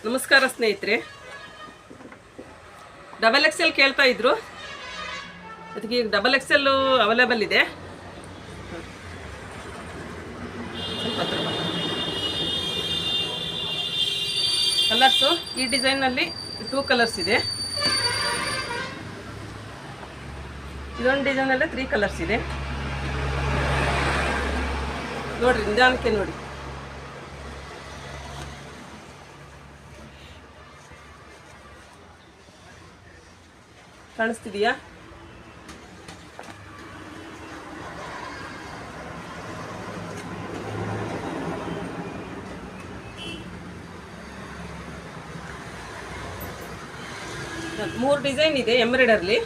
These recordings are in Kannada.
ನಮಸ್ಕಾರ ಸ್ನೇಹಿತರೆ. ಡಬಲ್ ಎಕ್ಸೆಲ್ ಕೇಳ್ತಾ ಇದ್ರು, ಅದಕ್ಕೆ ಈಗ ಡಬಲ್ ಎಕ್ಸೆಲ್ ಅವೈಲೇಬಲ್ ಇದೆ. ಕಲರ್ಸು ಈ ಡಿಸೈನಲ್ಲಿ 2 ಕಲರ್ಸ್ ಇದೆ. ಇದೊಂದು ಡಿಸೈನಲ್ಲೇ 3 ಕಲರ್ಸ್ ಇದೆ. ನೋಡ್ರಿ, ನಿಧಾನಕ್ಕೆ ನೋಡಿ. ಕಾಣಿಸ್ತಿದೆಯಾ? ಮೂರು ಡಿಸೈನ್ ಇದೆ ಎಂಬ್ರಾಯ್ಡರ್ಲಿ.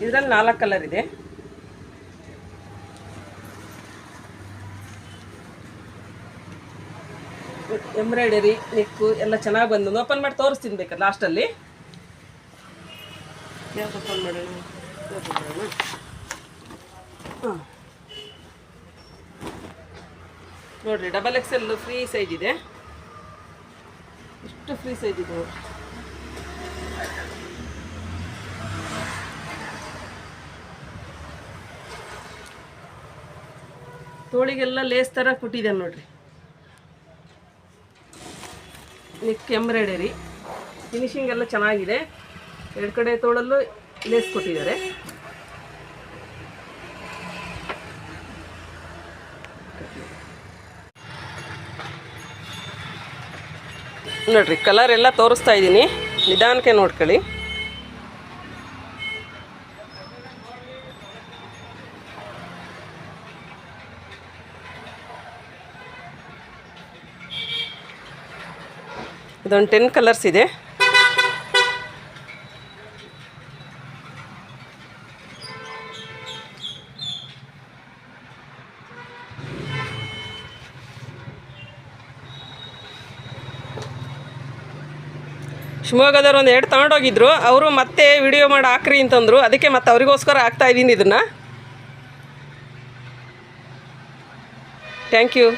ಇದರಲ್ಲಿ 4 ಕಲರ್ ಇದೆ. ಎಂಬ್ರಾಯ್ಡರಿ ನೆಕ್ಕು ಎಲ್ಲ ಚೆನ್ನಾಗಿ ಬಂದು ಓಪನ್ ಮಾಡಿ ತೋರಿಸ್ತೀನಿ ಬೇಕಾದ್ರೆ ಲಾಸ್ಟಲ್ಲಿ. ಓಪನ್ ಮಾಡೋಣ. ಹಾಂ, ನೋಡಿರಿ, ಡಬಲ್ ಎಕ್ಸೆಲ್ ಫ್ರೀ ಸೈಜ್ ಇದೆ. ಎಷ್ಟು ಫ್ರೀ ಸೈಜ್ ಇದೆ ನೋಡಿ. ತೋಳಿಗೆಲ್ಲ ಲೇಸ್ ಥರ ಕೊಟ್ಟಿದೆ ನೋಡ್ರಿ. ನೆಕ್ ಎಂಬ್ರಾಯ್ಡರಿ ಫಿನಿಶಿಂಗ್ ಎಲ್ಲ ಚೆನ್ನಾಗಿದೆ. 2 ಕಡೆ ತೋಳಲ್ಲೂ ಲೇಸ್ ಕೊಟ್ಟಿದ್ದಾರೆ. ನೋಡ್ರಿ, ಕಲರ್ ಎಲ್ಲ ತೋರಿಸ್ತಾ ಇದ್ದೀನಿ, ನಿಧಾನಕ್ಕೆ ನೋಡ್ಕೊಳ್ಳಿ. ಇದೊಂದು 10 ಕಲರ್ಸ್ ಇದೆ. ಶಿವಮೊಗ್ಗದವ್ರು ಒಂದು 2 ತಗೊಂಡೋಗಿದ್ರು. ಅವರು ಮತ್ತೆ ವಿಡಿಯೋ ಮಾಡಿ ಹಾಕ್ರಿ ಅಂತಂದರು. ಅದಕ್ಕೆ ಮತ್ತೆ ಅವರಿಗೋಸ್ಕರ ಹಾಕ್ತಾಯಿದ್ದೀನಿ ಇದನ್ನು. Thank you.